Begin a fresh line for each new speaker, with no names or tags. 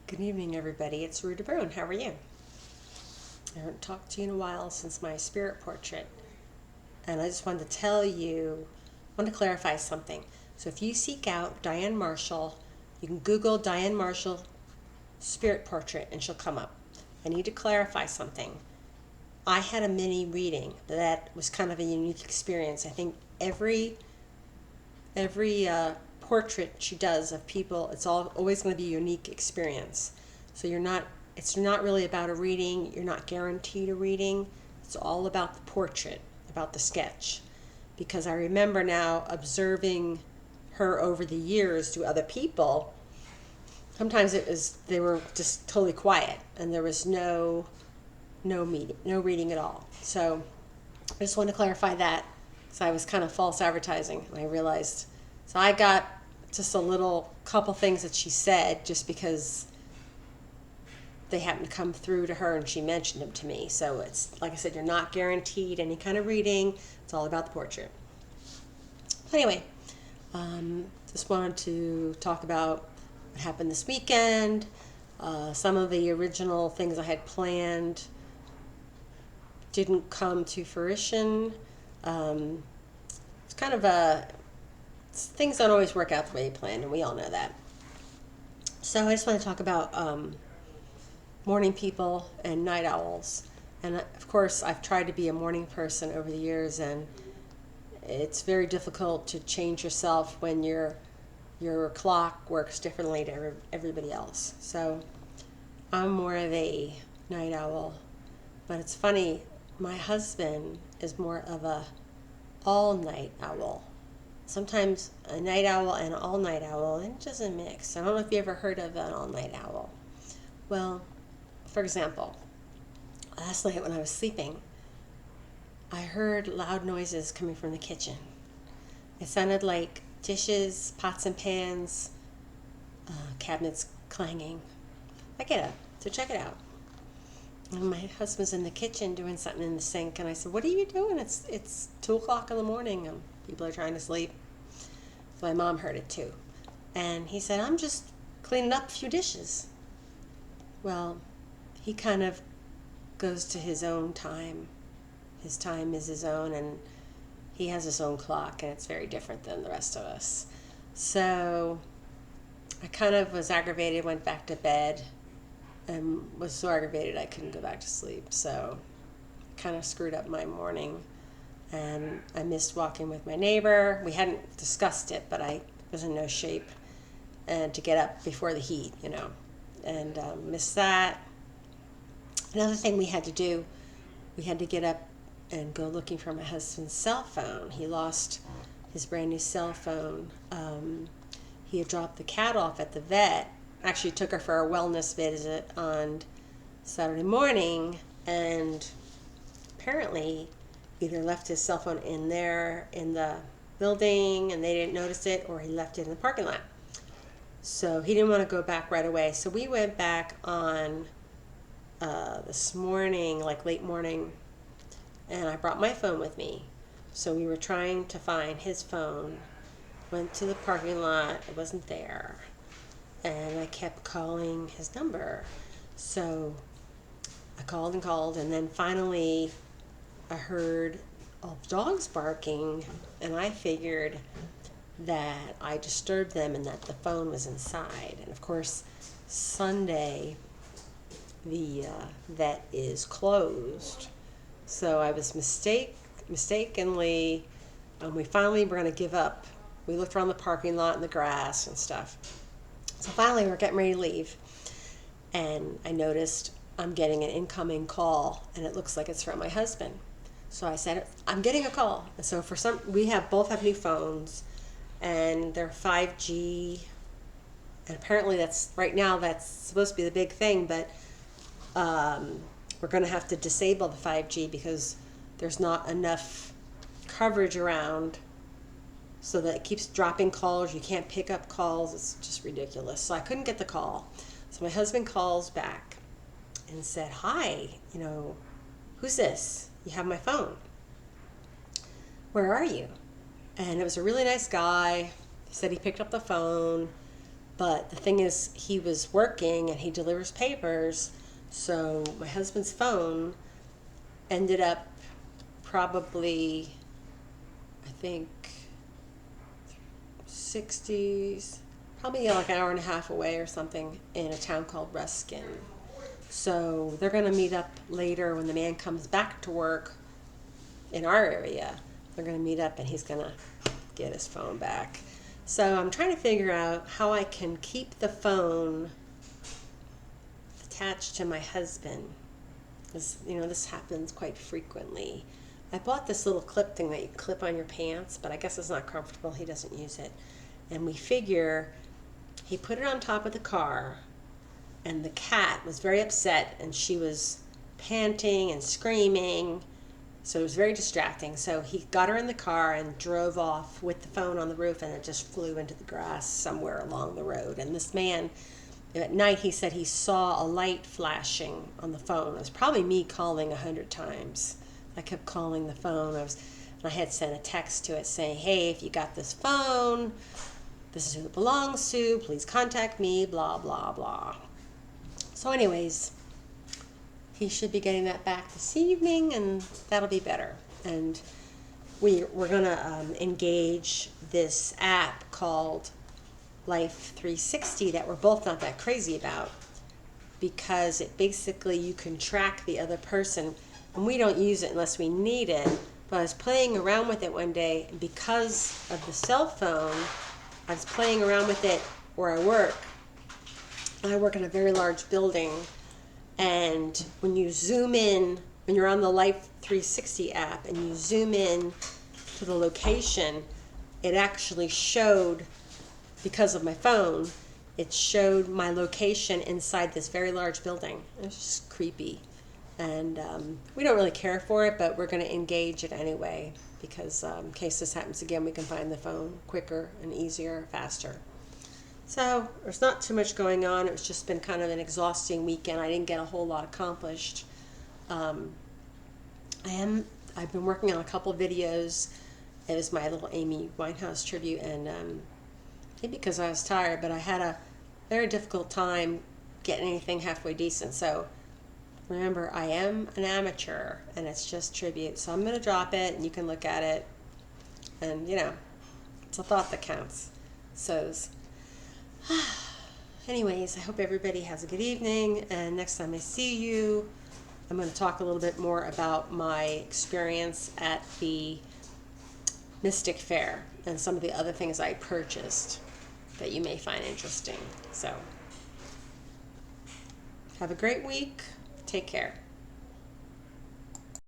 Good evening, everybody. It's Rue DeBrune. How are you? I haven't talked to you in a while since my spirit portrait, and I just wanted to tell you, I want to clarify something. So if you seek out Diane Marshall, you can Google Diane Marshall spirit portrait and she'll come up. I need to clarify something. I had a mini reading that was kind of a unique experience. I think every portrait she does of people, it's always going to be a unique experience. So it's not really about a reading. You're not guaranteed a reading. It's all about the portrait, about the sketch. Because I remember now observing her over the years to other people. Sometimes they were just totally quiet and there was no reading at all. So I just want to clarify that. So I was kind of false advertising, and I realized. So I got just a little couple things that she said just because they happened to come through to her and she mentioned them to me. So it's like I said, you're not guaranteed any kind of reading. It's all about the portrait. Anyway, just wanted to talk about what happened this weekend. Some of the original things I had planned didn't come to fruition. It's kind of things don't always work out the way you planned, and we all know that. So I just want to talk about morning people and night owls. And of course, I've tried to be a morning person over the years, and it's very difficult to change yourself when your clock works differently to everybody else. So I'm more of a night owl. But it's funny, my husband is more of a all-night owl. Sometimes a night owl and an all-night owl, it doesn't mix. I don't know if you ever heard of an all-night owl. Well, for example, last night when I was sleeping, I heard loud noises coming from the kitchen. It sounded like dishes, pots and pans, cabinets clanging. I get up to check it out. And my husband's in the kitchen doing something in the sink, and I said, "What are you doing? It's 2 o'clock in the morning, and people are trying to sleep." So my mom heard it too, and he said, "I'm just cleaning up a few dishes." Well, he kind of goes to his own time. His time is his own, and he has his own clock, and it's very different than the rest of us. So I kind of was aggravated, went back to bed, and was so aggravated I couldn't go back to sleep. So kind of screwed up my morning, and I missed walking with my neighbor. We hadn't discussed it, but I was in no shape and to get up before the heat, and missed that. Another thing we had to do, we had to get up and go looking for my husband's cell phone. He lost his brand new cell phone. He had dropped the cat off at the vet. Actually took her for a wellness visit on Saturday morning, and apparently either left his cell phone in the building and they didn't notice it, or he left it in the parking lot. So he didn't want to go back right away. So we went back on this morning, like late morning, and I brought my phone with me. So we were trying to find his phone. Went to the parking lot. It wasn't there. And I kept calling his number. So I called, and then finally I heard all the dogs barking, and I figured that I disturbed them and that the phone was inside. And of course, Sunday, the vet is closed. So I was mistakenly, we finally were going to give up. We looked around the parking lot and the grass and stuff. So finally, we're getting ready to leave, and I noticed I'm getting an incoming call, and it looks like it's from my husband. So I said, "I'm getting a call." And so we both have new phones, and they're 5G, and apparently that's supposed to be the big thing, but we're going to have to disable the 5G because there's not enough coverage around. So that it keeps dropping calls. You can't pick up calls. It's just ridiculous. So I couldn't get the call. So my husband calls back and said, "Hi, who's this? You have my phone. Where are you?" And it was a really nice guy. He said he picked up the phone, But the thing is, he was working and he delivers papers, so my husband's phone ended up probably, I think, 60s, probably like an hour and a half away or something, in a town called Ruskin. So they're going to meet up later when the man comes back to work in our area. They're going to meet up and he's going to get his phone back. So I'm trying to figure out how I can keep the phone attached to my husband, because this happens quite frequently. I bought this little clip thing that you clip on your pants, but I guess it's not comfortable. He doesn't use it. And we figure he put it on top of the car, and the cat was very upset, and she was panting and screaming, so it was very distracting. So he got her in the car and drove off with the phone on the roof, and it just flew into the grass somewhere along the road. And this man, at night, he said he saw a light flashing on the phone. It was probably me calling 100 times. I kept calling the phone. And I had sent a text to it saying, hey, if you got this phone, this is who it belongs to. Please contact me, blah, blah, blah. So anyways, he should be getting that back this evening, and that'll be better. And we're going to engage this app called Life 360 that we're both not that crazy about, because it basically, you can track the other person, and we don't use it unless we need it. But I was playing around with it one day, and because of the cell phone, I was playing around with it where I work. I work in a very large building, and when you zoom in, when you're on the Life 360 app and you zoom in to the location, it actually showed, because of my phone, it showed my location inside this very large building. It was just creepy. And we don't really care for it, but we're going to engage it anyway, because in case this happens again, we can find the phone quicker and easier, faster. So there's not too much going on. It's just been kind of an exhausting weekend. I didn't get a whole lot accomplished. I've been working on a couple videos. It was my little Amy Winehouse tribute, and maybe because I was tired, but I had a very difficult time getting anything halfway decent. So remember, I am an amateur, and it's just tribute. So I'm going to drop it, and you can look at it, and it's a thought that counts. So anyways, I hope everybody has a good evening, and next time I see you, I'm going to talk a little bit more about my experience at the Mystic Fair and some of the other things I purchased that you may find interesting. So have a great week. Take care.